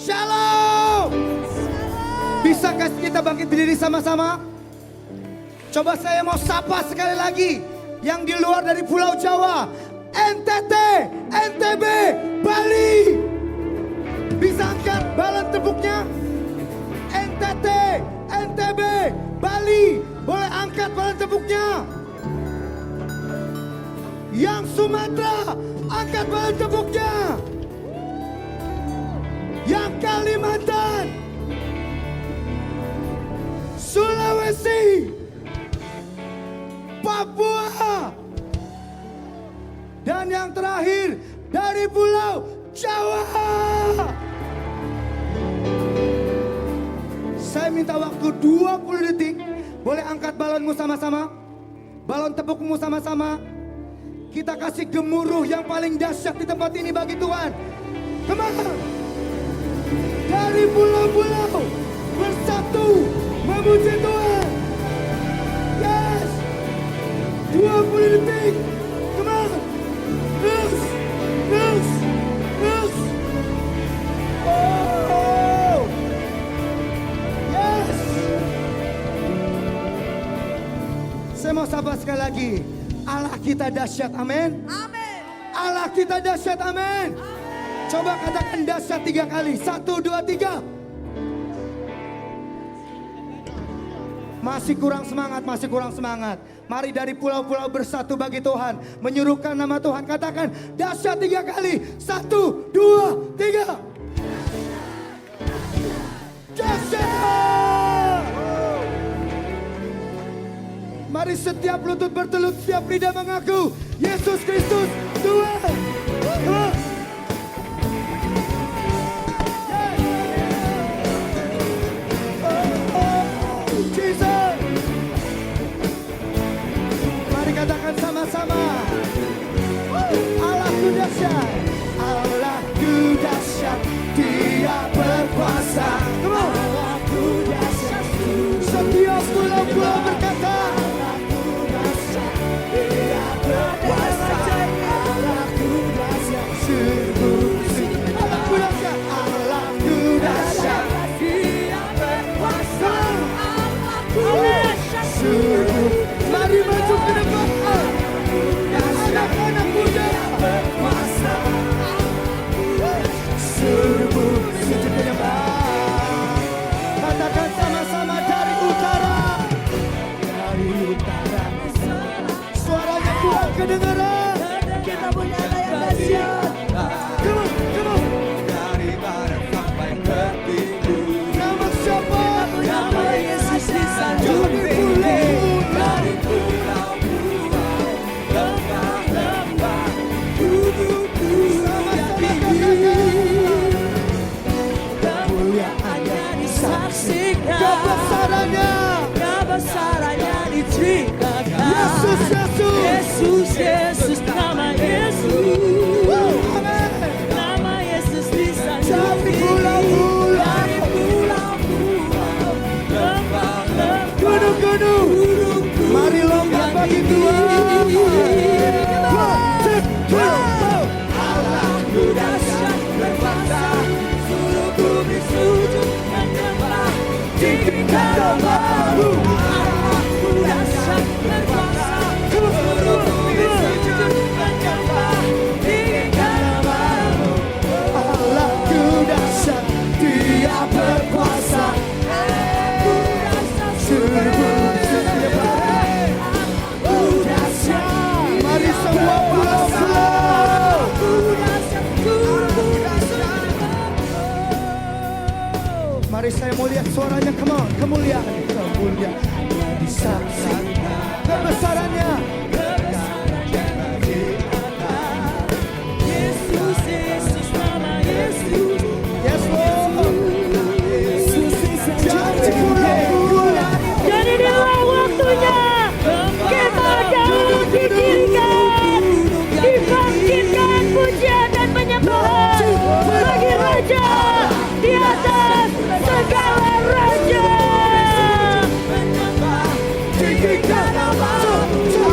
Shalom. Bisakah kita bangkit berdiri sama-sama? Coba saya mau sapa sekali lagi yang di luar dari Pulau Jawa, NTT, NTB, Bali. Bisa angkat balon tepuknya? NTT, NTB, Bali, boleh angkat balon tepuknya? Yang Sumatera, angkat balon tepuknya. Yang Kalimantan, Sulawesi, Papua, dan yang terakhir dari Pulau Jawa. Saya minta waktu 20 detik. Boleh angkat balonmu sama-sama? Balon tepukmu sama-sama. Kita kasih gemuruh yang paling dahsyat di tempat ini bagi Tuhan. Kemana? Dari pulau-pulau bersatu memuji Tuhan. Yes. 20 detik. Come on. Terus. Terus. Terus. Oh. Yes. Saya mau sapa sekali lagi. Allah kita dahsyat. Amin. Amin. Allah kita dahsyat. Amin. Coba katakan dahsyat 3 kali. 1, 2, 3. Masih kurang semangat, masih kurang semangat. Mari dari pulau-pulau bersatu bagi Tuhan. Menyuruhkan nama Tuhan. Katakan dahsyat 3 kali. 1, 2, 3. Dahsyat. Mari setiap lutut bertelut, setiap lidah mengaku Yesus Kristus Tuhan. Katakan sama-sama. Allahku dahsyat, Allahku dahsyat, Dia berkuasa. Allahku dahsyat, setiap pulau-pulau berkata, Allahku dahsyat, Dia berkuasa. Allahku dahsyat, Allahku dahsyat, Allahku dahsyat, Dia berkuasa. Allahku dahsyat. Mari maju ke depan. Anak-anak muda berkuasa. Suruhmu sujud menyembah. Katakan sama-sama dari utara. Dari utara. Suaranya kurang kedengaran. Kita punya Allah yang dahsyat. Come on, come on. Dari barat sampai ke timur. Nama siapa? Nama Yesus di sanjung tinggi. Dari pulau-pulau, lembah-lembah, gunung-gunung yang tinggi. Kemuliaannya disaksikan. Kebesarannya. Kebesarannya diceritakan. Yesus, Yesus. Yesus, Yesus, nama Yesus. Amin. Nama Yesus di sanjung Dari tinggi. pulau-pulau. Dari pulau-pulau, lembah-lembah, Gunung-gunung. Mari lompat bagi Tuhan. Allahku dahsyat berkuasa, seluruh bumi sujud menyembah, tinggikan namamu. Allahku dahsyat berkuasa, seluruh bumi sujud menyembah, tinggikan namamu. Allahku dahsyat, Dia berkuasa. Allahku dahsyat, Seluruh bumi sujud menyembah. Mari semua pulau-pulau. Mari saya mau lihat suaranya. Come on, kemuliaan. Kemuliaan disaksikan. Kebesarannya. Yesus, Yesus, nama Yesus. Yes, Lord. Jadi pulau-pulau. Jadi inilah waktunya kita dalam didirikan, dibangkitkan pujian dan penyembahan bagi Raja di atas segala raja. Tinggikan namamu.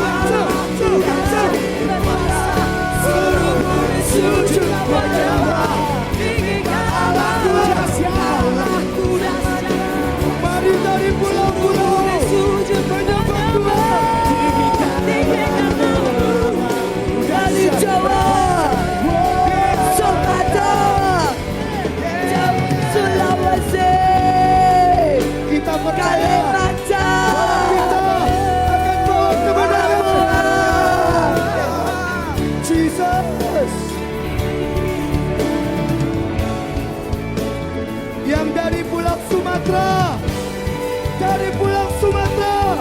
dari Pulau Sumatera,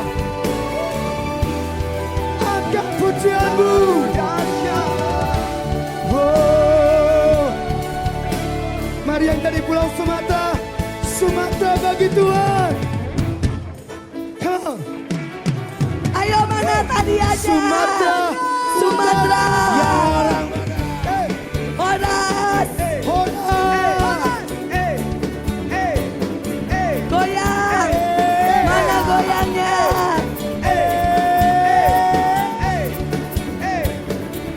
angkat pujianmu. Oh, mari yang dari Pulau Sumatera, Sumatera bagi Tuhan. Come on. Ayo mana tadi aja. Sumatera, Sumatera. Ya orang Horas. Horas. Goyang. Mana goyangnya?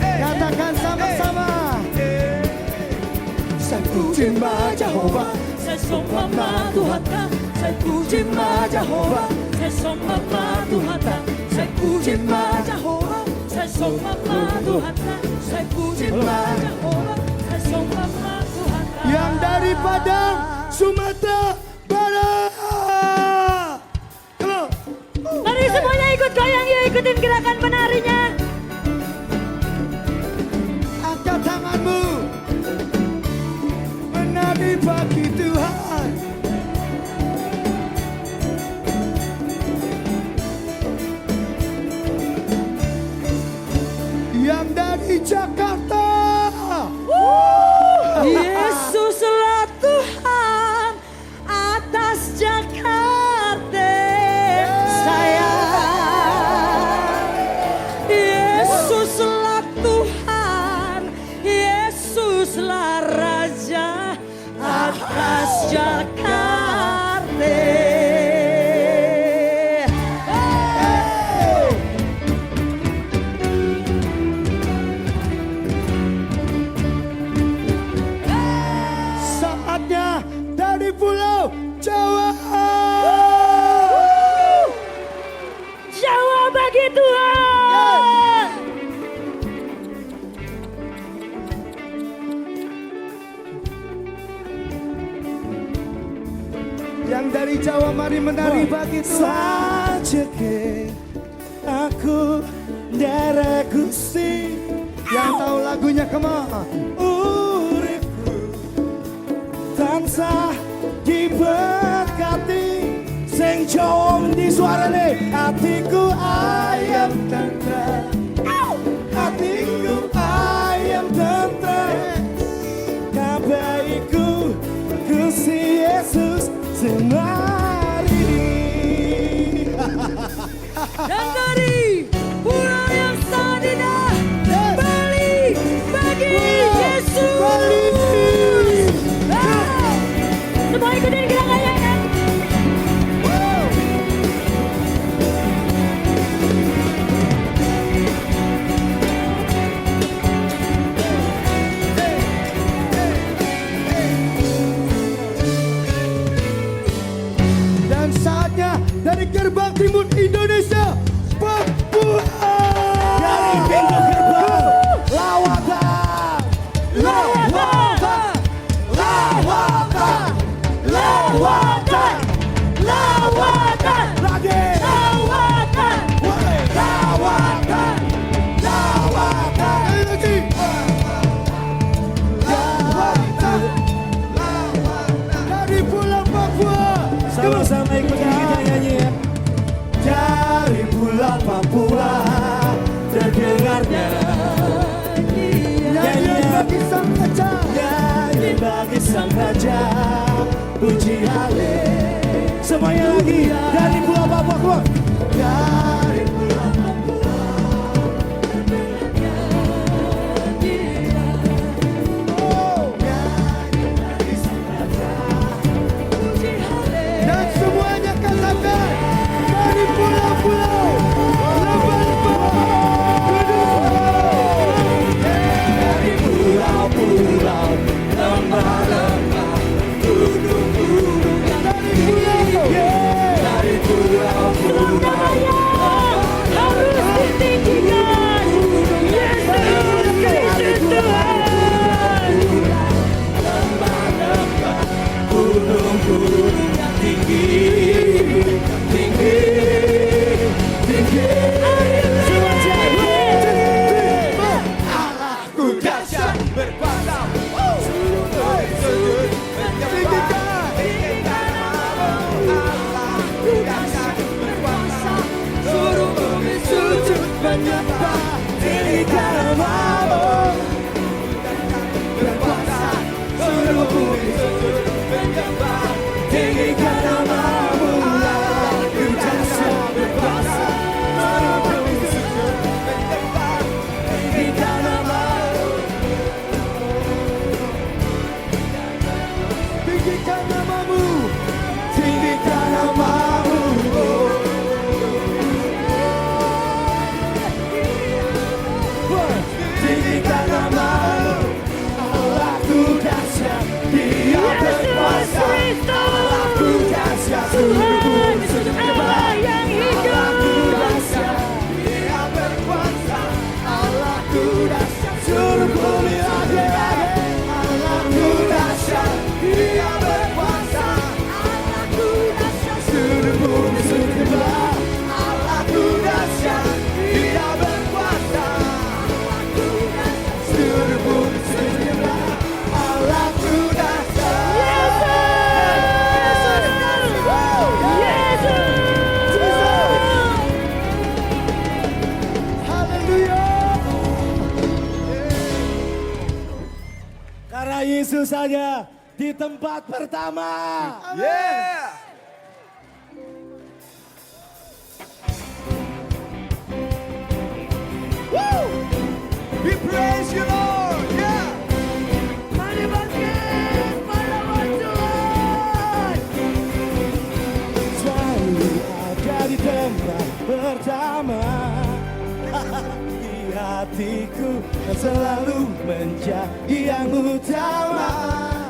Katakan sama-sama. Saya puji Jehovah, Saya sembah Tuhan, saya puji Jehovah, saya sembah Tuhan, saya puji Jehovah, saya sembah Tuhan, saya puji Jehovah, saya sembah Tuhan. yang dari Padang, Sumatera Barat. Come on. Mari semuanya ikut goyang ya, ikutin gerakan menarinya. Angkat tanganmu, menari bagi Tuhan. Yang dari Jakarta, Yesuslah Tuhan atas Jakarta sayang. Yesuslah Tuhan, Yesuslah Raja atas Jakarta. saatnya dari Pulau Jawa. Jawa bagi Tuhan. Yang dari Jawa mari menari bagi Tuhan. Sajake aku derek Gusti. Yang tahu lagunya kemana? Uripku tansah diberkati. Sing Jawa di suarane hatiku ayam tentrem. Hatiku ayam tentrem. Kabeh iku Gusti Yesus semari. Dan dari pulau yang sangat indah, Bali bagi Yesus. Bali. Ah, semua ikutin gerakannya ya. Dan saatnya dari gerbang timur Indonesia, Papua. Dari pintu gerbang lawatan, lawatan, lawatan, lawatan, Lawatan, lagi, lawatan, lawatan, lawatan, lagi, lawatan, dari Pulau Papua. Sama-sama ikutin kita nyanyi ya. Dari Pulau Papua terdengarnya nyanyian bagi sang raja, Nyanyi bagi sang raja, puji hale. Semuanya lagi dari Pulau Papua keluar. dari Pulau Papua. Oh, nyanyi bagi sang raja. Dan semuanya katakan dari pulau-pulau, lembah-lembah, gunung-gunung. Dari pulau-pulau, lembah-lembah, gunung-gunung. Dari pulau, dari pulau-pulau. menyembah tinggikan namamu. Berkuasa seluruh bumi sujud menyembah Tinggikan namamu, Aku dahsyat berkuasa. seluruh bumi sujud menyembah Tinggikan namamu, Tinggikan namamu. tinggikan namamu. Tinggikan namamu, Allahku dahsyat, Dia berkuasa. Allahku dahsyat, seluruh bumi sujud menyembah. Allahku dahsyat, Dia berkuasa. Allahku dahsyat, seluruh bumi lagi-lagi. Allahku dahsyat, Dia berkuasa. Allahku dahsyat, seluruh bumi sujud menyembah. Allahku dahsyat, Dia berkuasa. Seluruh bumi sujud menyembah. Allahku dahsyat. Haleluya. Karena Yesus saja di tempat pertama. Yeah. Woo! We praise you, Lord. Yeah. Mari bangkit, melawan Tuhan. Selalu ada di tempat pertama. Di hatiku dan selalu menjadi yang utama.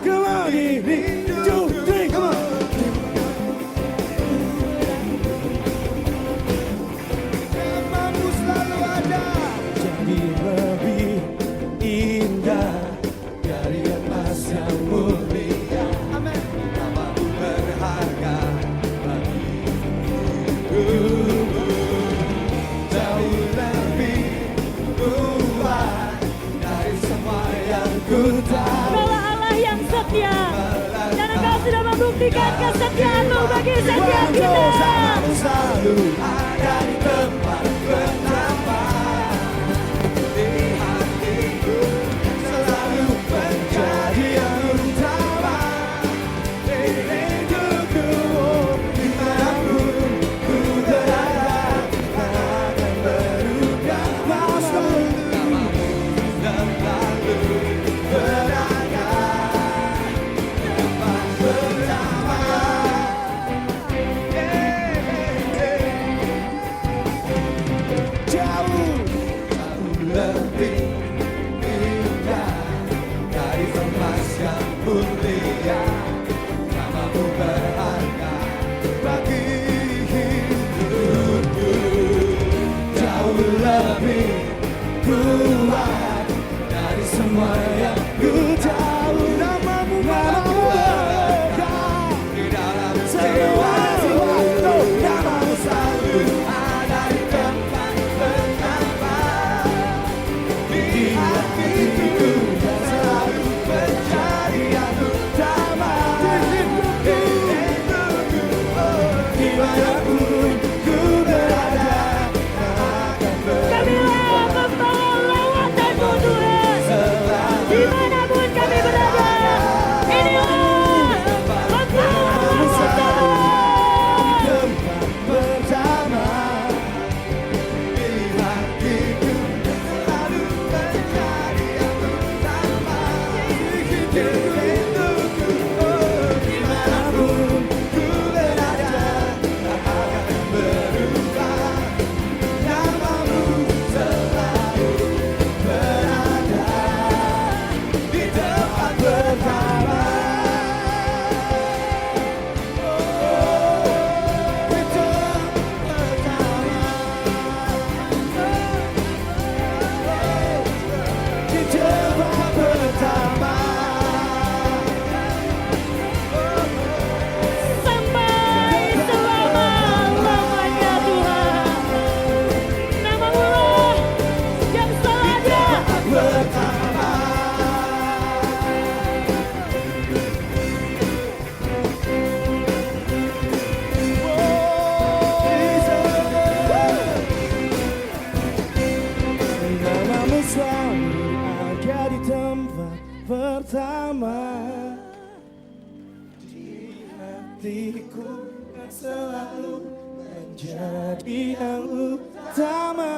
Come on, ini, 2, 3, come on. Namamu selalu ada. Jadi lebih indah dari emas yang mulia. Amin. Namamu berharga bagi Jauh lebih kuat dari semua yang ku tahu. Kaulah Allah yang setia, dan Engkau sudah membuktikan kesetiaan-Mu bagi setiap kita. Bersamamu selalu ada di tempat pertama. Di hatiku selalu menjadi yang utama. Di hidupku dimanapun ku berada, tak akan berubah. Namamu selalu berada tempat pertama. Jauh lebih indah dari emas yang mulia. Namamu berharga bagi hidupku, jauh lebih kuat dari semua yang ku tahu. Namamu berharga di dalam semua jiwa. Namamu selalu ada di tempat pertama. Di hatiku dan selalu menjadi yang utama. Di hidupku, dimanapun ku berada, tak akan Kamilah membawa lewatan-Mu Tuhan, dimanapun kami berada. Inilah membawa lewatan-Mu. tempat pertama. di hatiku selalu menjadi yang utama. Di hidupku Dimanapun ku berada, tak pertama di hatiku yang selalu menjadi yang utama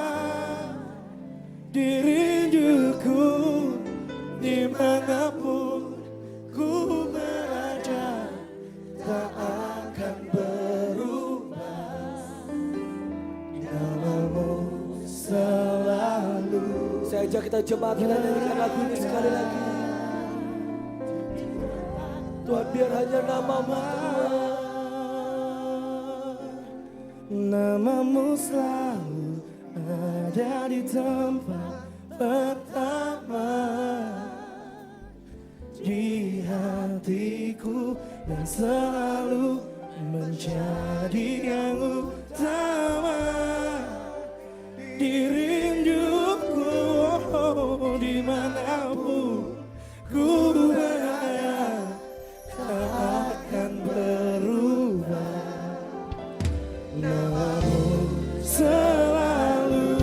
di rinduku dimanapun ku berada tak akan berubah namamu selalu. Saya ajak kita jemaat kita nyanyikan lagu ini sekali lagi. Tuhan biar hanya namamu Tuhan. Namamu selalu ada di tempat pertama di hatiku dan selalu menjadi yang utama di rinduku dimanapun ku berada tak akan berubah namamu selalu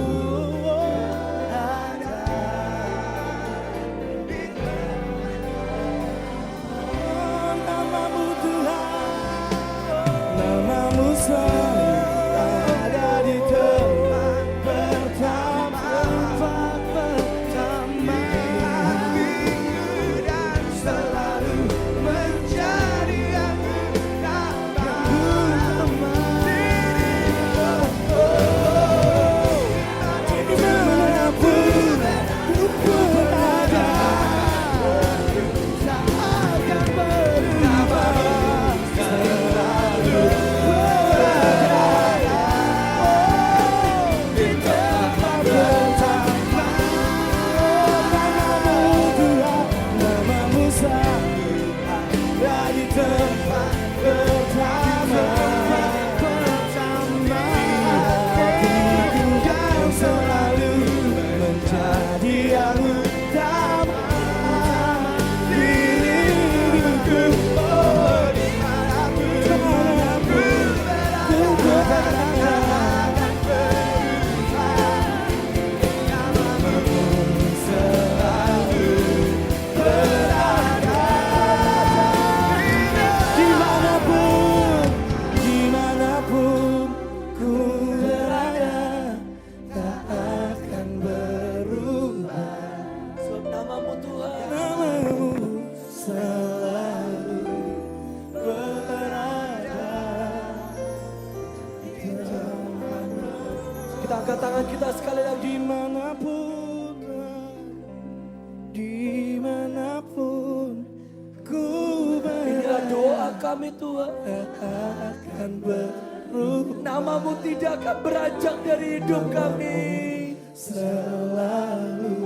ada namamu Tuhan namamu selalu ada di tempat pertama dan selalu menjadi yang Angkat tangan kita sekali lagi. Dimanapun ku berada. Inilah doa kami Tuhan. Akan berubah. Namamu tidak akan beranjak dari hidup kami. Selalu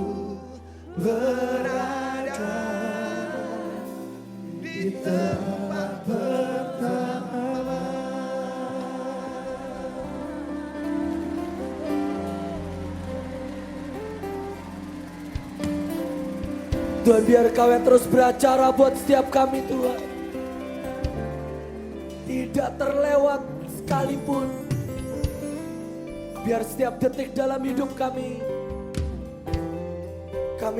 berada di tempat pertama. Tuhan biar Kau yang terus beracara buat setiap kami Tuhan. Tidak terlewat sekalipun. Biar setiap detik dalam hidup kami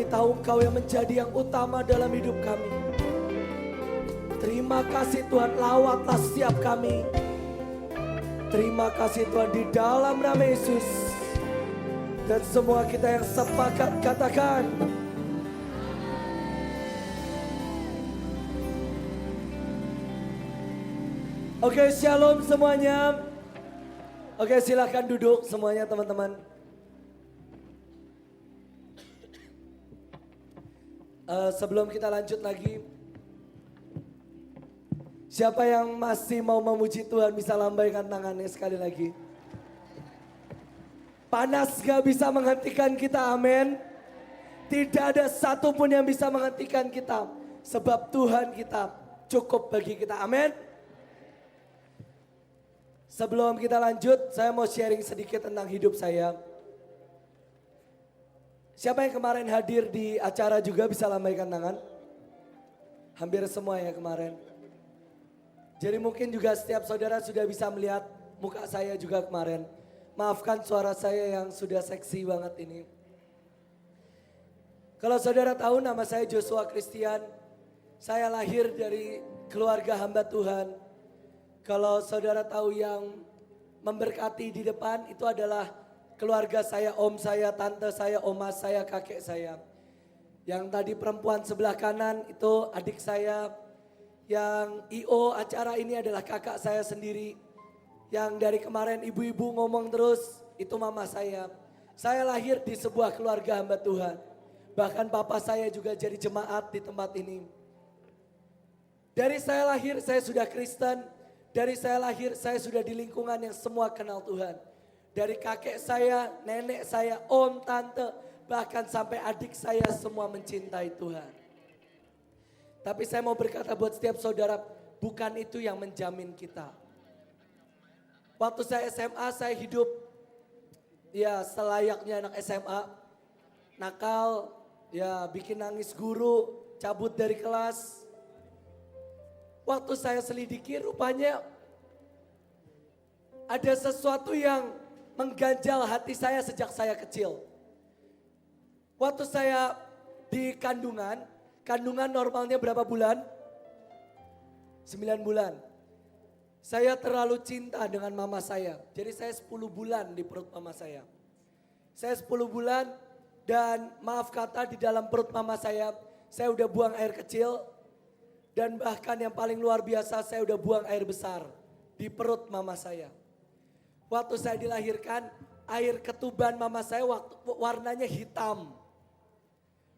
tahu Kau yang menjadi yang utama dalam hidup kami. Terima kasih Tuhan, lawatlah setiap kami. Terima kasih Tuhan di dalam nama Yesus. Dan semua kita yang sepakat katakan. Oke, shalom semuanya. Oke, silahkan duduk semuanya teman-teman. Sebelum kita lanjut lagi, siapa yang masih mau memuji Tuhan bisa lambaikan tangannya sekali lagi. Panas gak bisa menghentikan kita, amin. Tidak ada satupun yang bisa menghentikan kita. Sebab Tuhan kita cukup bagi kita, amin. Sebelum kita lanjut, saya mau sharing sedikit tentang hidup saya. Siapa yang kemarin hadir di acara juga bisa lambaikan tangan? Hampir semua ya kemarin. Jadi mungkin juga setiap saudara sudah bisa melihat muka saya juga kemarin. Maafkan suara saya yang sudah seksi banget ini. Kalau saudara tahu nama saya Joshua Christian. Saya lahir dari keluarga hamba Tuhan. Kalau saudara tahu yang memberkati di depan itu adalah keluarga saya, om saya, tante saya, oma saya, kakek saya. Yang tadi perempuan sebelah kanan itu adik saya. Yang IO acara ini adalah kakak saya sendiri. Yang dari kemarin ibu-ibu ngomong terus itu mama saya. Saya lahir di sebuah keluarga hamba Tuhan. Bahkan papa saya juga jadi jemaat di tempat ini. Dari saya lahir saya sudah Kristen. Dari saya lahir saya sudah di lingkungan yang semua kenal Tuhan. Dari kakek saya, nenek saya, om, tante, bahkan sampai adik saya semua mencintai Tuhan. Tapi saya mau berkata buat setiap saudara, bukan itu yang menjamin kita. Waktu saya SMA saya hidup ya selayaknya anak SMA. Nakal, ya bikin nangis guru, cabut dari kelas. Waktu saya selidiki rupanya ada sesuatu yang mengganjal hati saya sejak saya kecil. Waktu saya di kandungan normalnya berapa bulan? 9 bulan. Saya terlalu cinta dengan mama saya. Jadi saya 10 bulan di perut mama saya. Saya 10 bulan dan maaf kata di dalam perut mama saya udah buang air kecil. Dan bahkan yang paling luar biasa saya udah buang air besar di perut mama saya. Waktu saya dilahirkan air ketuban mama saya warnanya hitam.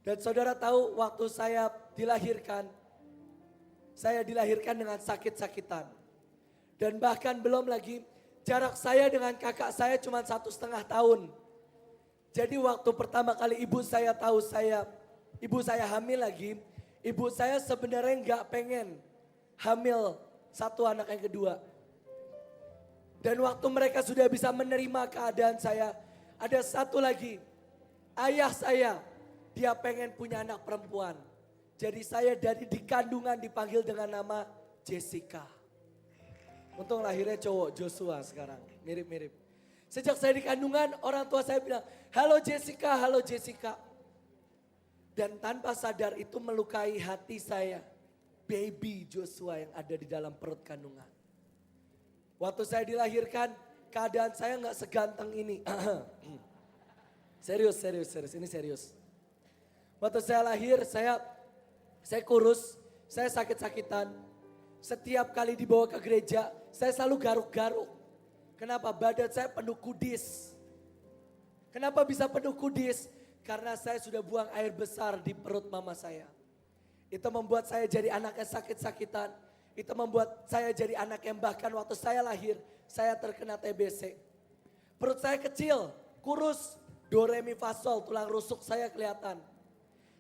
Dan saudara tahu waktu saya dilahirkan dengan sakit-sakitan. Dan bahkan belum lagi jarak saya dengan kakak saya cuma 1,5 tahun. Jadi waktu pertama kali ibu saya tahu ibu saya hamil lagi. Ibu saya sebenarnya nggak pengen hamil satu anak yang kedua. Dan waktu mereka sudah bisa menerima keadaan saya. Ada satu lagi, ayah saya. Dia pengen punya anak perempuan. Jadi saya dari di kandungan dipanggil dengan nama Jessica. Untung lahirnya cowok, Joshua sekarang. Mirip-mirip. Sejak saya di kandungan orang tua saya bilang, halo Jessica, halo Jessica. Dan tanpa sadar itu melukai hati saya. Baby Joshua yang ada di dalam perut kandungan. Waktu saya dilahirkan keadaan saya gak seganteng ini. Serius, ini serius. Waktu saya lahir, saya kurus, saya sakit-sakitan. Setiap kali dibawa ke gereja, saya selalu garuk-garuk. Kenapa? Badan saya penuh kudis. Kenapa bisa penuh kudis? Karena saya sudah buang air besar di perut mama saya. Itu membuat saya jadi anak yang sakit-sakitan. Itu membuat saya jadi anak yang bahkan waktu saya lahir, saya terkena TBC. Perut saya kecil, kurus, do re mi fa sol, tulang rusuk saya kelihatan.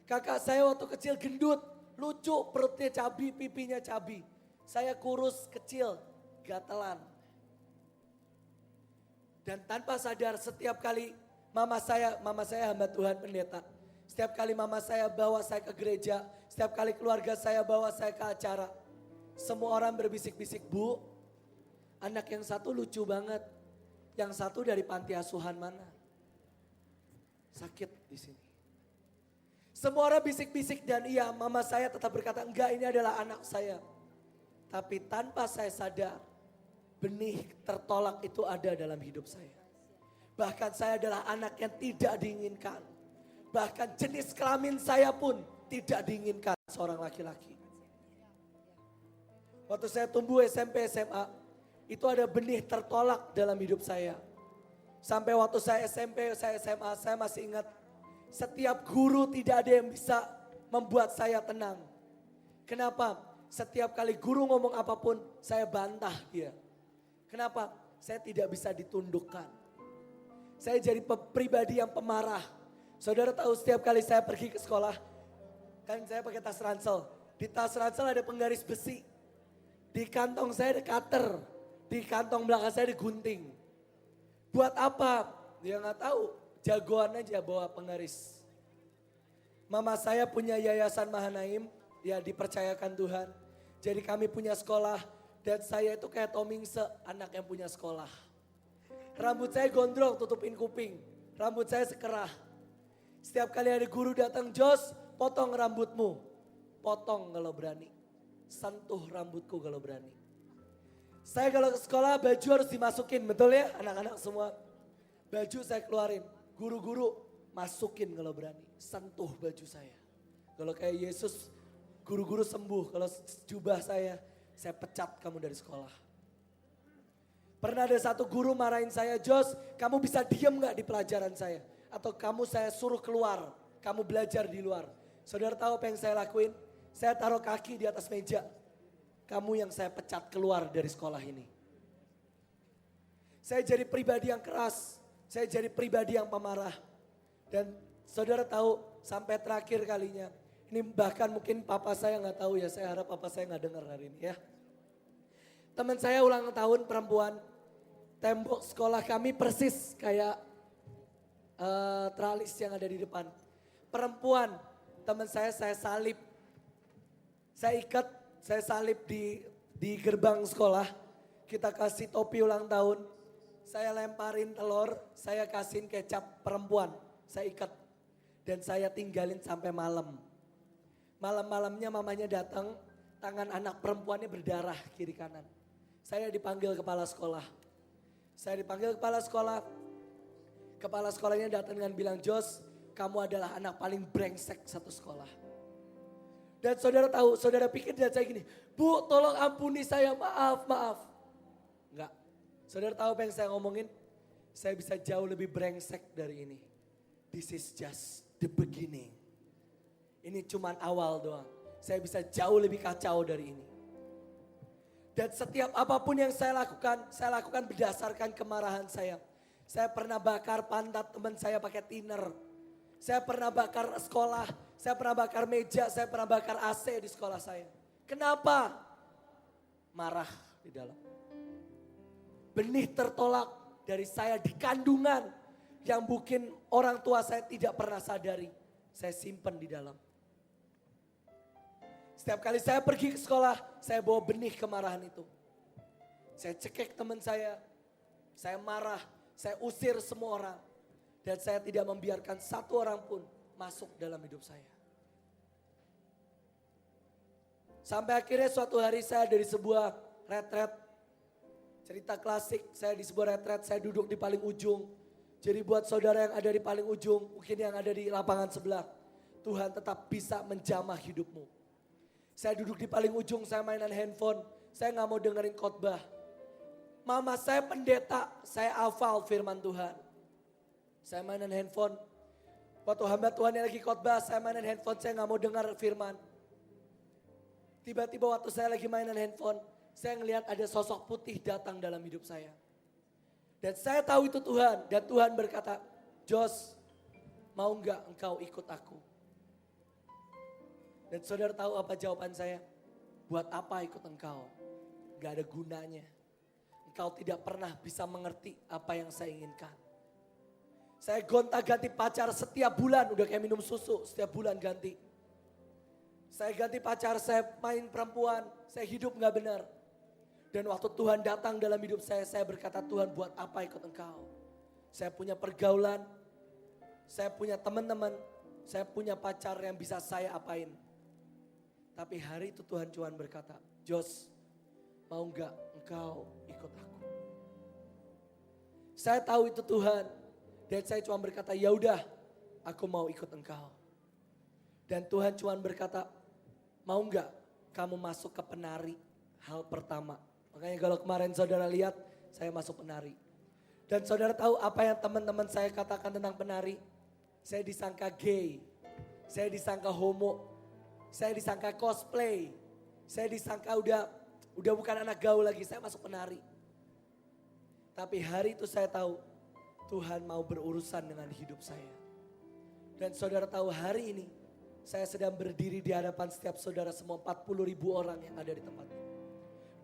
Kakak saya waktu kecil gendut, lucu, perutnya cabi, pipinya cabi. Saya kurus, kecil, gatelan. Dan tanpa sadar setiap kali mama saya hamba Tuhan pendeta. Setiap kali mama saya bawa saya ke gereja, setiap kali keluarga saya bawa saya ke acara. Semua orang berbisik-bisik, Bu, anak yang satu lucu banget. Yang satu dari panti asuhan mana? Sakit di sini. Semua orang bisik-bisik dan iya mama saya tetap berkata enggak ini adalah anak saya. Tapi tanpa saya sadar benih tertolak itu ada dalam hidup saya. Bahkan saya adalah anak yang tidak diinginkan. Bahkan jenis kelamin saya pun tidak diinginkan seorang laki-laki. Waktu saya tumbuh SMP SMA itu ada benih tertolak dalam hidup saya. Sampai waktu saya SMP saya SMA saya masih ingat. Setiap guru tidak ada yang bisa membuat saya tenang. Kenapa? Setiap kali guru ngomong apapun saya bantah dia. Kenapa? Saya tidak bisa ditundukkan. Saya jadi pribadi yang pemarah. Saudara tahu setiap kali saya pergi ke sekolah. Kan saya pakai tas ransel. Di tas ransel ada penggaris besi. Di kantong saya ada cutter. Di kantong belakang saya ada gunting. Buat apa? Dia nggak tahu. Jagoan aja bawa penggaris. Mama saya punya yayasan Mahanaim, ya dipercayakan Tuhan. Jadi kami punya sekolah dan saya itu kayak Tomingse, anak yang punya sekolah. Rambut saya gondrong, tutupin kuping. Rambut saya sekerah. Setiap kali ada guru datang, Jos, potong rambutmu. potong kalau berani. Sentuh rambutku kalau berani. Saya kalau ke sekolah baju harus dimasukin, betul ya anak-anak semua. Baju saya keluarin, guru-guru masukin kalau berani. Sentuh baju saya. Kalau kayak Yesus, guru-guru sembuh. Kalau jubah saya pecat kamu dari sekolah. Pernah ada satu guru marahin saya, Jos kamu bisa diem gak di pelajaran saya? Atau kamu saya suruh keluar, kamu belajar di luar. Saudara tahu apa yang saya lakuin? Saya taruh kaki di atas meja. Kamu yang saya pecat keluar dari sekolah ini. Saya jadi pribadi yang keras. Saya jadi pribadi yang pemarah. Dan saudara tahu sampai terakhir kalinya. Ini bahkan mungkin papa saya gak tahu ya. Saya harap papa saya gak dengar hari ini ya. Teman saya ulang tahun perempuan. Tembok sekolah kami persis kayak tralis yang ada di depan. Perempuan, teman saya salib. Saya ikat, saya salib di gerbang sekolah. Kita kasih topi ulang tahun. Saya lemparin telur, saya kasihin kecap perempuan. Saya ikat dan saya tinggalin sampai malam. Malam-malamnya mamanya datang, tangan anak perempuannya berdarah kiri kanan. Saya dipanggil kepala sekolah. Saya dipanggil kepala sekolah. Kepala sekolahnya datang dengan bilang, Jos, kamu adalah anak paling brengsek satu sekolah. Dan saudara tahu, saudara pikir dan saya gini, Bu tolong ampuni saya, maaf. Enggak, saudara tahu apa yang saya ngomongin? Saya bisa jauh lebih brengsek dari ini. This is just the beginning. Ini cuman awal doang. Saya bisa jauh lebih kacau dari ini. Dan setiap apapun yang saya lakukan berdasarkan kemarahan saya. Saya pernah bakar pantat teman saya pakai thinner. Saya pernah bakar sekolah, saya pernah bakar meja, saya pernah bakar AC di sekolah saya. Kenapa? Marah di dalam. Benih tertolak dari saya di kandungan yang mungkin orang tua saya tidak pernah sadari. Saya simpan di dalam. Setiap kali saya pergi ke sekolah, saya bawa benih kemarahan itu. Saya cekek teman saya marah, saya usir semua orang. Dan saya tidak membiarkan satu orang pun masuk dalam hidup saya. Sampai akhirnya suatu hari saya dari sebuah retret. Cerita klasik, saya di sebuah retret, saya duduk di paling ujung. Jadi buat saudara yang ada di paling ujung, mungkin yang ada di lapangan sebelah. Tuhan tetap bisa menjamah hidupmu. Saya duduk di paling ujung, saya mainan handphone. Saya gak mau dengerin khotbah. Mama saya pendeta, saya hafal firman Tuhan. Saya mainan handphone. Waktu hamba Tuhan yang lagi khotbah, saya mainan handphone, saya gak mau dengar firman. Tiba-tiba waktu saya lagi mainan handphone, saya ngelihat ada sosok putih datang dalam hidup saya. Dan saya tahu itu Tuhan. Dan Tuhan berkata, Jos, mau gak engkau ikut aku? Dan saudara tahu apa jawaban saya? Buat apa ikut engkau? Gak ada gunanya. Engkau tidak pernah bisa mengerti apa yang saya inginkan. Saya gonta-ganti pacar setiap bulan, udah kayak minum susu, setiap bulan ganti. Saya ganti pacar, saya main perempuan, saya hidup gak benar. Dan waktu Tuhan datang dalam hidup saya berkata, Tuhan buat apa ikut engkau? Saya punya pergaulan, saya punya teman-teman, saya punya pacar yang bisa saya apain. Tapi hari itu Tuhan cuma berkata, Jos, mau gak engkau ikut aku? Saya tahu itu Tuhan. Dan saya cuma berkata, ya udah, aku mau ikut engkau. Dan Tuhan cuma berkata, mau nggak kamu masuk ke penari? Hal pertama. Makanya kalau kemarin saudara lihat, saya masuk penari. Dan saudara tahu apa yang teman-teman saya katakan tentang penari? Saya disangka gay, saya disangka homo, saya disangka cosplay, saya disangka udah bukan anak gaul lagi, saya masuk penari. Tapi hari itu saya tahu, Tuhan mau berurusan dengan hidup saya. Dan saudara tahu hari ini saya sedang berdiri di hadapan setiap saudara semua 40.000 orang yang ada di tempat ini.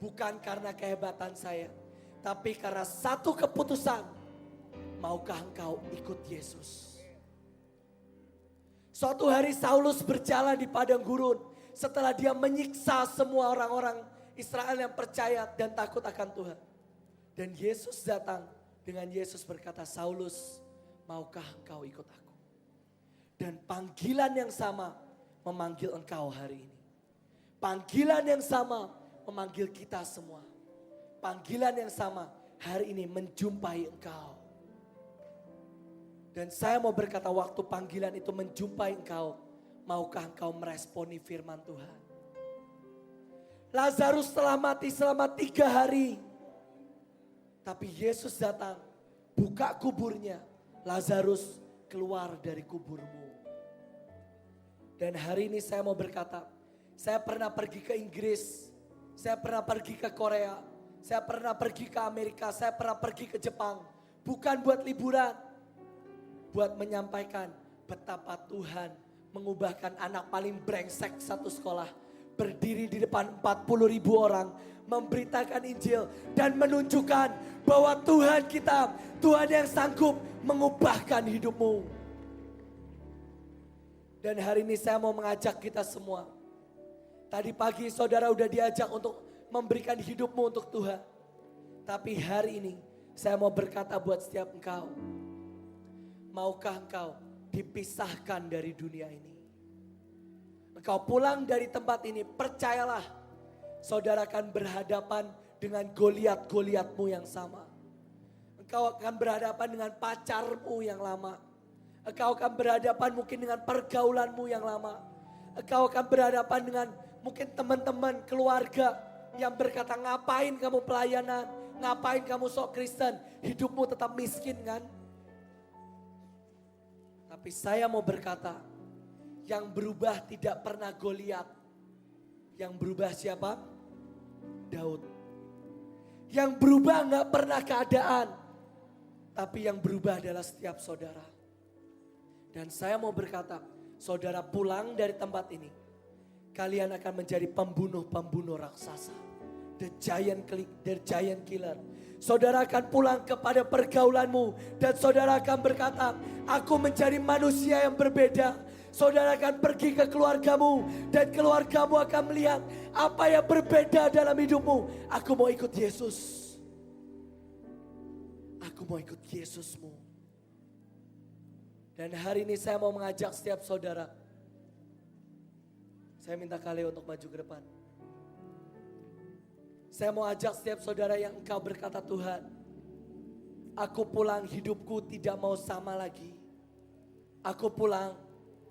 Bukan karena kehebatan saya, tapi karena satu keputusan. Maukah engkau ikut Yesus? Suatu hari Saulus berjalan di padang gurun setelah dia menyiksa semua orang-orang Israel yang percaya dan takut akan Tuhan. Dan Yesus datang. Dengan Yesus berkata, Saulus, maukah engkau ikut aku? Dan panggilan yang sama memanggil engkau hari ini. Panggilan yang sama memanggil kita semua. Panggilan yang sama hari ini menjumpai engkau. Dan saya mau berkata waktu panggilan itu menjumpai engkau, maukah engkau meresponi firman Tuhan? Lazarus telah mati selama 3 hari. Tapi Yesus datang, buka kuburnya. Lazarus keluar dari kuburmu. Dan hari ini saya mau berkata, saya pernah pergi ke Inggris, saya pernah pergi ke Korea, saya pernah pergi ke Amerika, saya pernah pergi ke Jepang. Bukan buat liburan, buat menyampaikan betapa Tuhan mengubahkan anak paling brengsek satu sekolah. Berdiri di depan 40.000 orang, memberitakan Injil dan menunjukkan bahwa Tuhan kita, Tuhan yang sanggup mengubahkan hidupmu. Dan hari ini saya mau mengajak kita semua. Tadi pagi saudara udah diajak untuk memberikan hidupmu untuk Tuhan. Tapi hari ini saya mau berkata buat setiap engkau. Maukah engkau dipisahkan dari dunia ini? Engkau pulang dari tempat ini, percayalah. Saudara akan berhadapan dengan Goliat-Goliatmu yang sama. Engkau akan berhadapan dengan pacarmu yang lama. Engkau akan berhadapan mungkin dengan pergaulanmu yang lama. Engkau akan berhadapan dengan mungkin teman-teman, keluarga yang berkata, ngapain kamu pelayanan? Ngapain kamu sok Kristen? Hidupmu tetap miskin kan? Tapi saya mau berkata, yang berubah tidak pernah Goliat. Yang berubah siapa? Daud. Yang berubah gak pernah keadaan. Tapi yang berubah adalah setiap saudara. Dan saya mau berkata, saudara pulang dari tempat ini, kalian akan menjadi pembunuh-pembunuh raksasa. The giant killer. Saudara akan pulang kepada pergaulanmu. Dan saudara akan berkata, aku menjadi manusia yang berbeda. Saudara akan pergi ke keluargamu. Dan keluargamu akan melihat apa yang berbeda dalam hidupmu. Aku mau ikut Yesus. Aku mau ikut Yesusmu. Dan hari ini saya mau mengajak setiap saudara. Saya minta kalian untuk maju ke depan. Saya mau ajak setiap saudara yang engkau berkata, Tuhan, aku pulang, hidupku tidak mau sama lagi. Aku pulang,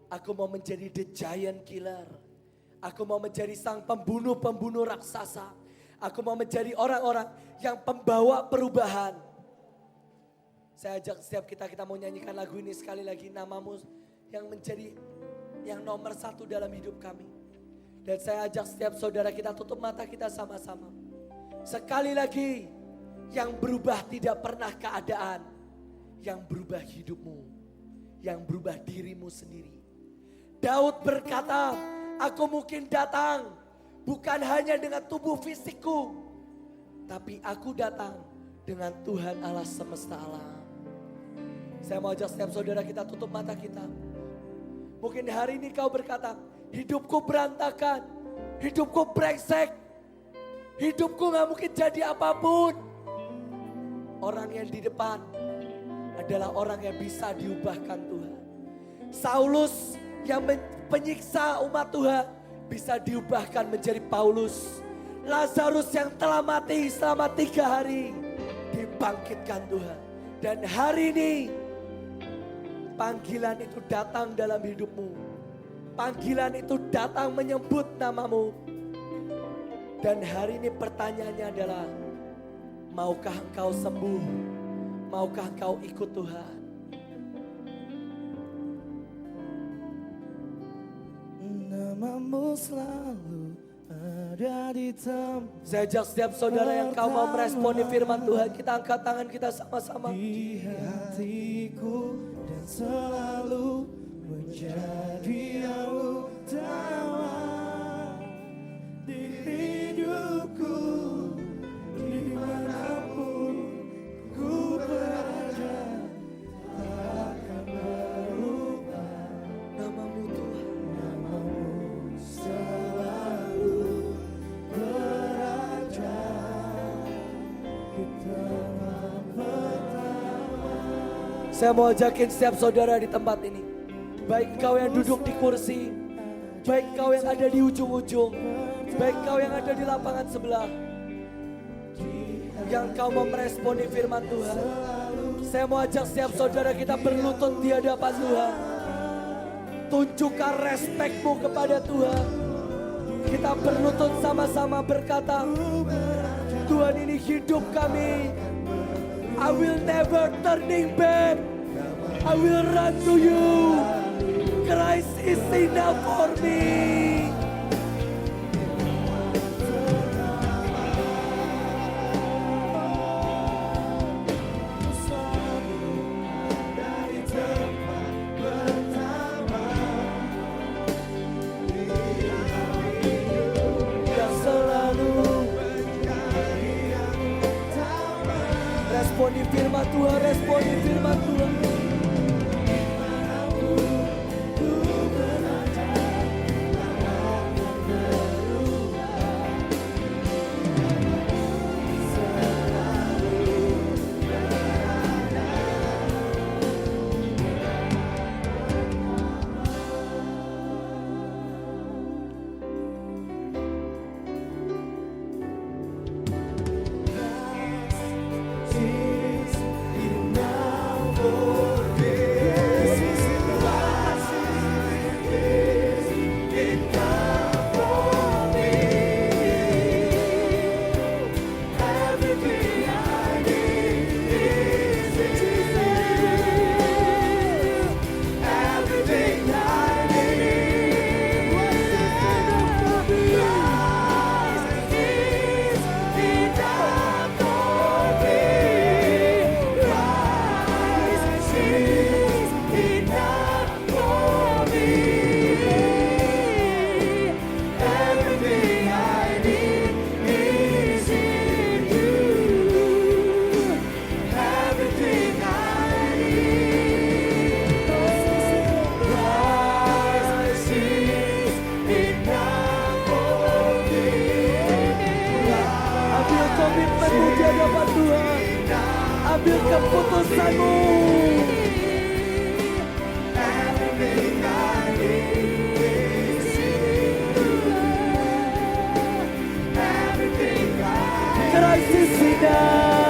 aku mau menjadi the giant killer. Aku mau menjadi sang pembunuh-pembunuh raksasa. Aku mau menjadi orang-orang yang pembawa perubahan. Saya ajak setiap kita mau nyanyikan lagu ini sekali lagi. Namamu yang menjadi yang nomor 1 dalam hidup kami. Dan saya ajak setiap saudara kita tutup mata kita sama-sama. Sekali lagi, yang berubah tidak pernah keadaan. Yang berubah hidupmu. Yang berubah dirimu sendiri. Daud berkata, aku mungkin datang bukan hanya dengan tubuh fisikku. Tapi aku datang dengan Tuhan Allah semesta alam. Saya mau ajak setiap saudara kita tutup mata kita. Mungkin hari ini kau berkata, hidupku berantakan, hidupku brengsek, hidupku gak mungkin jadi apapun. Orang yang di depan adalah orang yang bisa diubahkan Tuhan. Saulus yang penyiksa umat Tuhan bisa diubahkan menjadi Paulus. Lazarus yang telah mati selama 3 hari dibangkitkan Tuhan. Dan hari ini panggilan itu datang dalam hidupmu. Panggilan itu datang menyebut namamu. Dan hari ini pertanyaannya adalah, maukah engkau sembuh? Maukah engkau ikut Tuhan? Namamu selalu ada di tempat. Saya ajak setiap saudara yang kau mau meresponi firman Tuhan. Kita angkat tangan kita sama-sama. Di hatiku dan selalu menjadi yang utama di hidupku, dimanapun ku berada, takkan berubah. Namamu Tuhan. Namamu selalu berada di tempat pertama. Saya mau ajakin setiap saudara di tempat ini. Baik kau yang duduk di kursi, baik kau yang ada di ujung-ujung, Baik kau yang ada di lapangan sebelah, yang kau mau meresponi firman Tuhan, saya mau ajak setiap saudara kita berlutut di hadapan Tuhan. Tunjukkan respekmu kepada Tuhan. Kita berlutut sama-sama berkata, Tuhan ini hidup kami. I will never turning back. I will run to you. Christ is enough for me. Yang selalu responi firman Tuhan, responi firman Tuhan. Komitmenmu di hadapan Tuhan. Ambil keputusanmu. Christ is enough.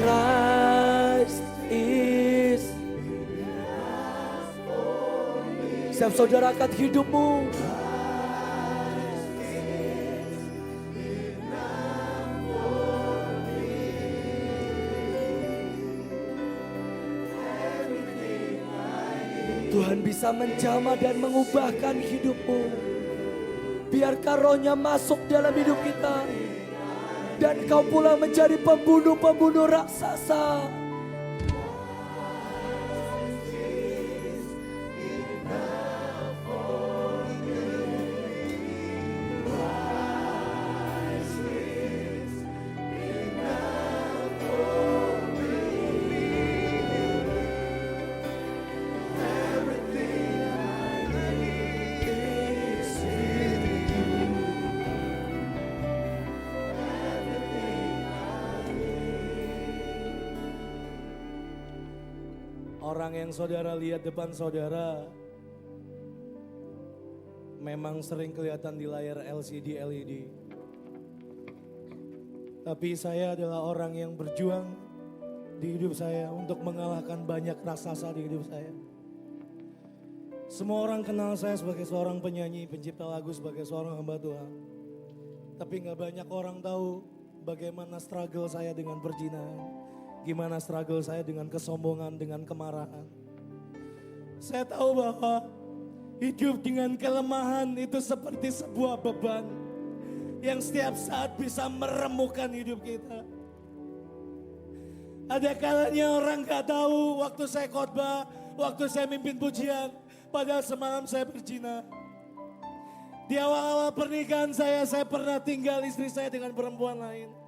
Christ is. Setiap saudara angkat hidupmu. Tuhan bisa menjamah dan mengubahkan hidupmu. Biarkan rohnya masuk dalam hidup kita. Dan kau pula menjadi pembunuh-pembunuh raksasa. Orang yang saudara lihat depan saudara memang sering kelihatan di layar LCD LED. Tapi saya adalah orang yang berjuang di hidup saya untuk mengalahkan banyak raksasa di hidup saya. Semua orang kenal saya sebagai seorang penyanyi, pencipta lagu, sebagai seorang hamba Tuhan. Tapi gak banyak orang tahu bagaimana struggle saya dengan perzinahan. Gimana struggle saya dengan kesombongan, dengan kemarahan. Saya tahu bahwa hidup dengan kelemahan itu seperti sebuah beban yang setiap saat bisa meremukkan hidup kita. Ada kalanya orang gak tahu waktu saya khotbah, waktu saya mimpin pujian, padahal semalam saya berzina. Di awal-awal pernikahan saya pernah tinggal istri saya dengan perempuan lain.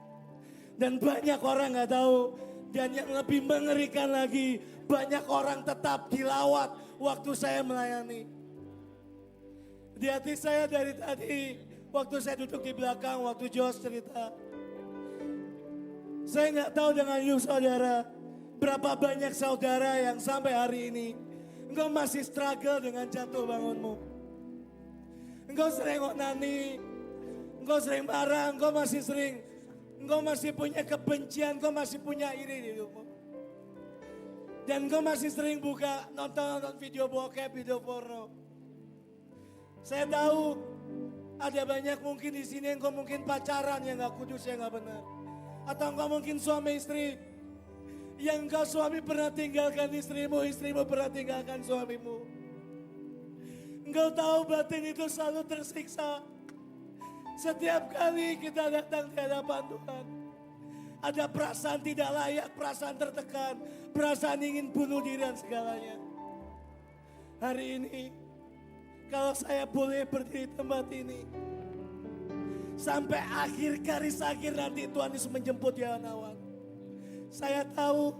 Dan banyak orang nggak tahu. Dan yang lebih mengerikan lagi, banyak orang tetap dilawat waktu saya melayani. Di hati saya dari tadi, waktu saya duduk di belakang, waktu Jos cerita. Saya nggak tahu dengan you saudara, berapa banyak saudara yang sampai hari ini, engkau masih struggle dengan jatuh bangunmu. Engkau sering onani, engkau sering marah, engkau masih punya kebencian, engkau masih punya iri di hidupmu. Dan engkau masih sering buka nonton video bokep, video porno. Saya tahu ada banyak mungkin di sini engkau mungkin pacaran yang gak kudus, yang gak benar. Atau engkau mungkin suami istri yang engkau suami pernah tinggalkan istrimu, istrimu pernah tinggalkan suamimu. Engkau tahu batin itu selalu tersiksa. Setiap kali kita datang di hadapan Tuhan, ada perasaan tidak layak, perasaan tertekan, perasaan ingin bunuh diri dan segalanya. Hari ini, kalau saya boleh berdiri di tempat ini, sampai akhir garis akhir nanti Tuhan Yesus menjemput Yanawan. Saya tahu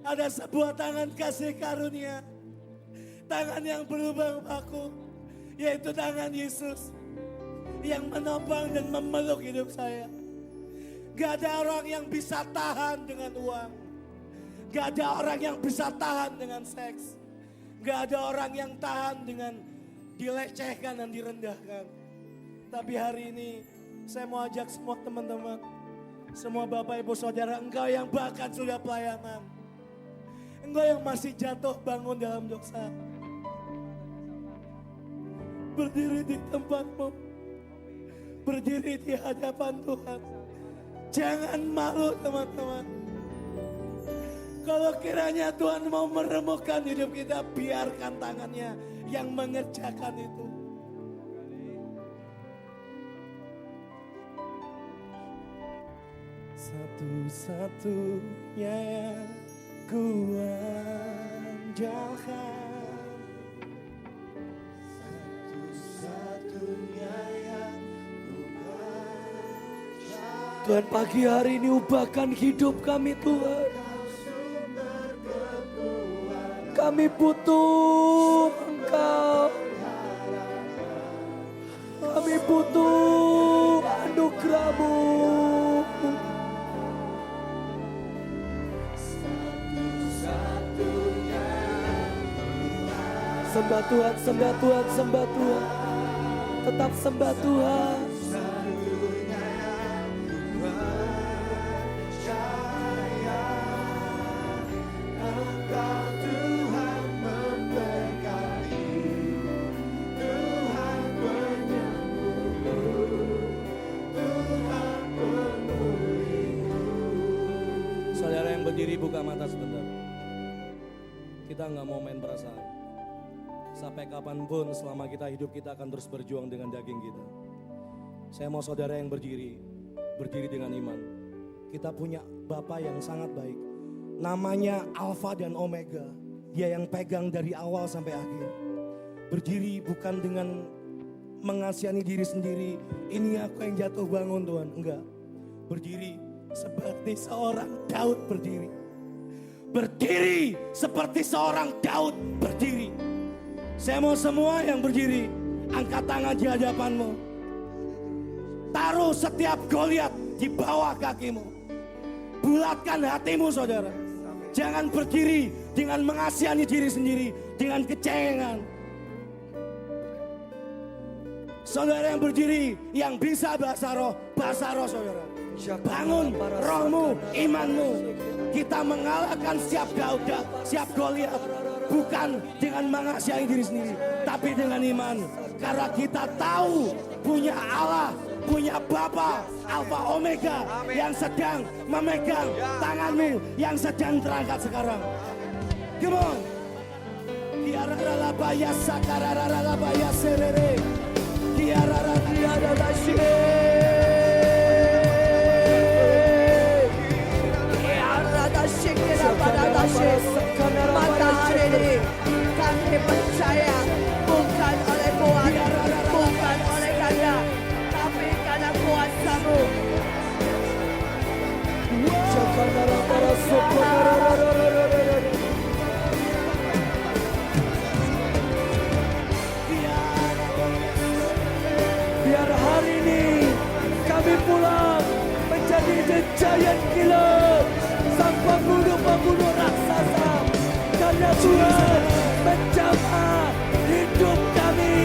ada sebuah tangan kasih karunia, tangan yang berlubang paku, yaitu tangan Yesus yang menopang dan memeluk hidup saya. Gak ada orang yang bisa tahan dengan uang. Gak ada orang yang bisa tahan dengan seks. Gak ada orang yang tahan dengan dilecehkan dan direndahkan. Tapi hari ini saya mau ajak semua teman-teman, semua bapak ibu saudara, engkau yang bahkan sudah pelayanan, engkau yang masih jatuh bangun dalam dosa, berdiri di tempatmu, berdiri di hadapan Tuhan. Jangan malu teman-teman. Kalau kiranya Tuhan mau meremukkan hidup kita, biarkan tangannya yang mengerjakan itu. Satu-satunya yang ku andalkan, satu-satunya yang ku andalkan. Tuhan, pagi hari ini ubahkan hidup kami Tuhan. Kami butuh Engkau. Kami butuh anugerah-Mu. Sembah Tuhan, sembah Tuhan, sembah Tuhan. Tetap sembah Tuhan. Saudara yang berdiri, buka mata sebentar. Kita nggak mau main perasaan. Sampai kapanpun selama kita hidup, kita akan terus berjuang dengan daging kita. Saya mau saudara yang berdiri dengan iman. Kita punya Bapa yang sangat baik. Namanya Alfa dan Omega. Dia yang pegang dari awal sampai akhir. Berdiri bukan dengan mengasihani diri sendiri. Ini aku yang jatuh bangun Tuhan. Enggak. Berdiri seperti seorang Daud berdiri. Berdiri seperti seorang Daud berdiri. Saya mau semua yang berdiri, angkat tangan di hadapanmu. Taruh setiap Goliat di bawah kakimu. Bulatkan hatimu saudara. Jangan berdiri dengan mengasihani diri sendiri, dengan kecengan. Saudara yang berdiri, yang bisa bahasa roh saudara. Bangun rohmu, imanmu. Kita mengalahkan siap Goliat. Bukan dengan mengasihani diri sendiri, tapi dengan iman. Karena kita tahu punya Allah, punya Bapa Alfa Omega yang sedang memegang tanganmu yang sedang terangkat sekarang. Come on. Kiararalabaya sakararalabaya serere. Kiararalabaya Matahari kami percaya bukan oleh kuat, bukan oleh karya, tapi karena kuasa-Mu. giant killer, sang pembunuh raksasa. Karena Tuhan menjamah hidup kami.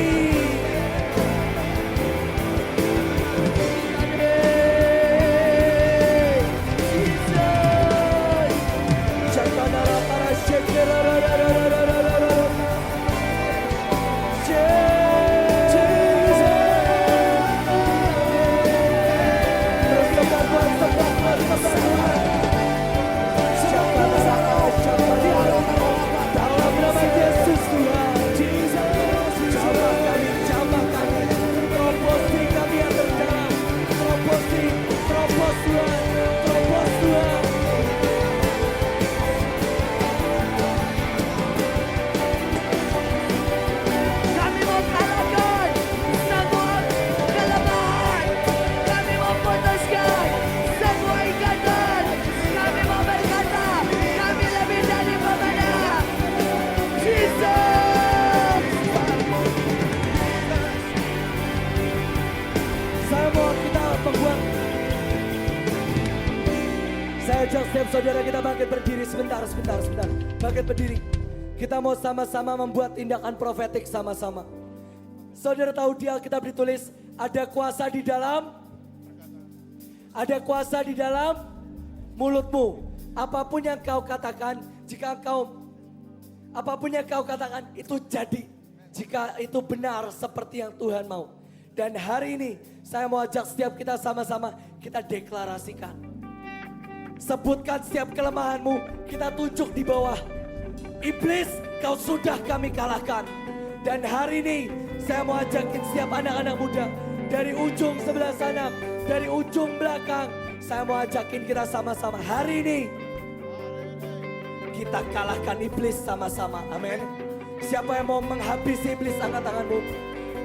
Dalam nama Yesus Tuhan, jamah kami, terobosi kami yang terdalam, terobos Tuhan, terobos Tuhan. Kami mau kalahkan semua kelemahan. Kami mau putuskan semua ikatan. Kami mau berkata, kami lebih dari pemenang. Jesus. Saya mau kita membuat. Saya ajak setiap saudara kita bangkit berdiri sebentar. Bangkit berdiri. Kita mau sama-sama membuat tindakan profetik sama-sama. Saudara tahu di Alkitab ditulis ada kuasa di dalam mulutmu. Apapun yang kau katakan, apapun yang kau katakan itu jadi. Jika itu benar seperti yang Tuhan mau. Dan hari ini saya mau ajak setiap kita sama-sama kita deklarasikan. Sebutkan setiap kelemahanmu, kita tunjuk di bawah. Iblis, kau sudah kami kalahkan. Dan hari ini saya mau ajakin setiap anak-anak muda dari ujung sebelah sana, dari ujung belakang. Saya mau ajakin kita sama-sama hari ini kita kalahkan iblis sama-sama. Amin. Siapa yang mau menghabisi iblis, angkat tanganmu.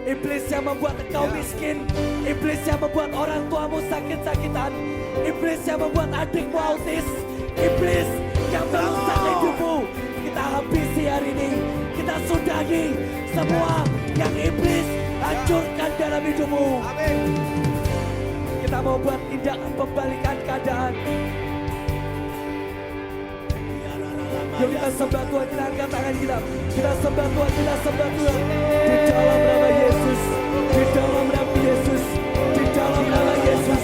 Iblis yang membuat engkau miskin, iblis yang membuat orang tuamu sakit-sakitan, iblis yang membuat adikmu autis, iblis yang merusak hidupmu. Kita habisi hari ini, kita sudahi semua yang iblis hancurkan dalam hidupmu. Kita mau buat tindakan pembalikan keadaan. Yuk kita sembah Tuhan, kita angkat tangan kita. Kita sembah Tuhan, kita sembah Tuhan. Di dalam nama Yesus, di dalam nama Yesus, di dalam nama Yesus.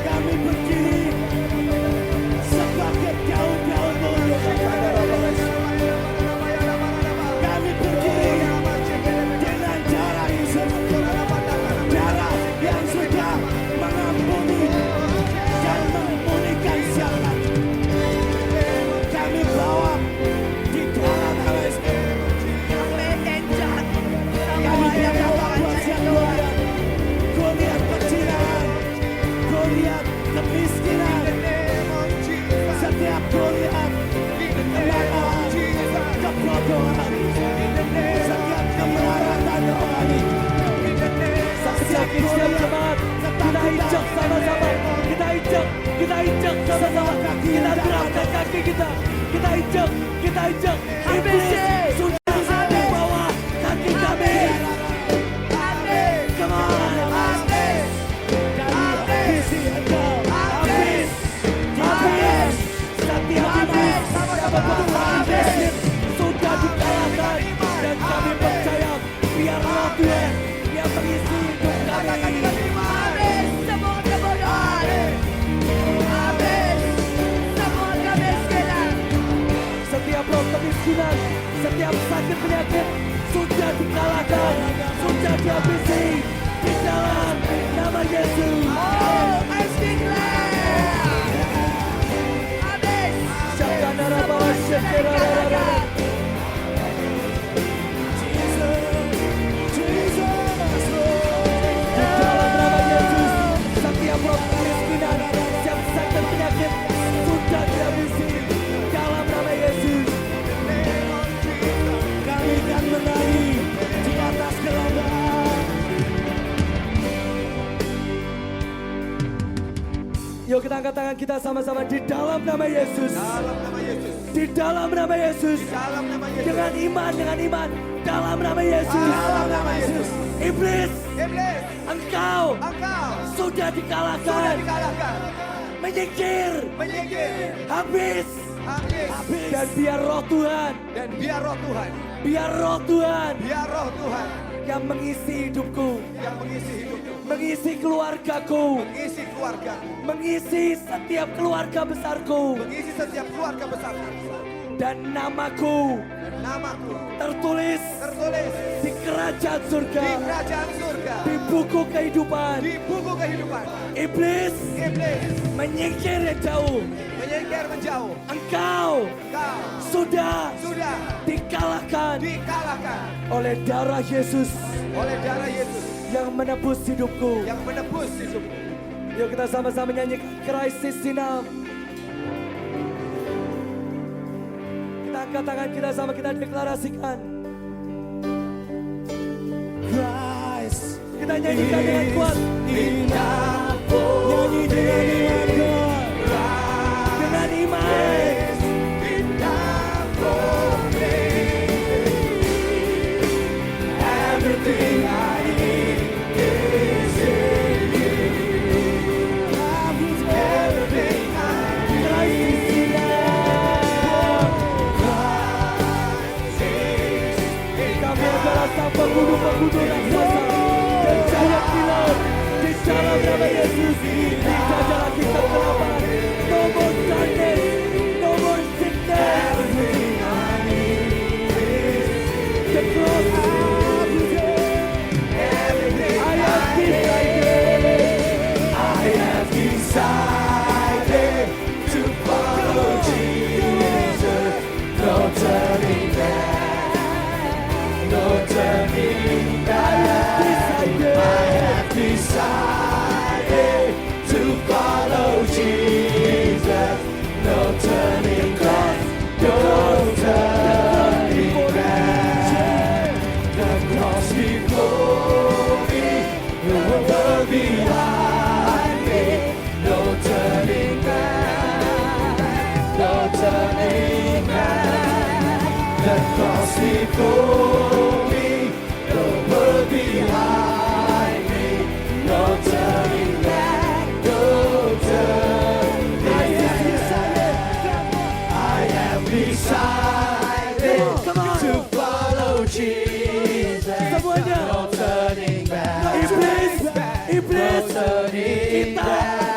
Kami berdiri sebagai daun-daun mulia. Kami berdiri dengan darah Yesus, darah yang sudah mengampuni dan memulihkan siapa. Kami bawa di dalam nama Yesus. Kami tidak buat yang Goliat. Goliat kecilan, Goliat kemiskinan, setiap Goliat kelemahan, kebodohan, setiap kemelaratan rohani, Setiap jemaat, kita injak sama-sama, kita injak sama-sama, kita gerakkan kaki kita injak, iblis sudah di bawah kaki kami. Come on, habisi engkau. habis, setiap iblis yang membuat miskin sudah dikalahkan dan kami percaya biar Roh Tuhan yang mengisi hidup kami. Habis semua kebodohan. Habis semua kemiskinan. Setiap roh kemiskinan, setiap sakit penyakit sudah dikalahkan, sudah dihabisi di dalam nama Yesus. Oh, I declare. Habis. Syakana bawa syakana. Di dalam nama Yesus, setiap roh kemiskinan, setiap sakit penyakit sudah dihabisi dalam nama Yesus. Kami akan menari di atas gelombang. Yuk kita angkat tangan kita sama-sama di dalam nama Yesus. Dalam nama Yesus. Di dalam nama Yesus. Dalam nama Yesus. Dengan iman. Dalam nama Yesus. Dalam nama Yesus. Iblis, Iblis, engkau engkau sudah sudah dikalahkan. dikalahkan. Menyingkir. Menyingkir. Habis. Habis. Dan biar roh Tuhan. Dan biar roh Tuhan. Biar roh Tuhan. Biar roh Tuhan Yang mengisi hidupku. yang mengisi hidupku. Mengisi keluargaku. Mengisi keluarga. Mengisi setiap keluarga besarku. Mengisi setiap keluarga besar. Dan namaku Namaku tertulis tertulis di kerajaan surga. di kerajaan surga. Di buku kehidupan. Di buku kehidupan. Iblis Iblis menyingkir yang jauh. menyingkir menjauh. Engkau Kau sudah sudah dikalahkan dikalahkan oleh darah Yesus oleh darah Yesus yang menebus hidupku. yang menebus hidupku. Yuk kita sama-sama nyanyikan Krisis Sinam. Kita angkat tangan kita sama kita deklarasikan. Christ Kita nyanyikan dengan kuat. nyanyi dengan iman Dengan iman. Everything I need is in you. Everything I Krisis Sinam. Kami adalah sang penghulu-penghulu raksasa dan jaya kilat di dalam nama Yesus. Tidak ada lagi kegelapan. No more darkness, no more sickness. The cross I have decided to follow Jesus. No turning back. No turning back. I have decided to follow Jesus. No turning back. No turning back. The cross before me, the world behind me. No turning back. No turning back. The cross before me, the world behind me. No turning back. No turning back. I have decided to follow Jesus. Semuanya. No turning back. Iblis, No turning kita back.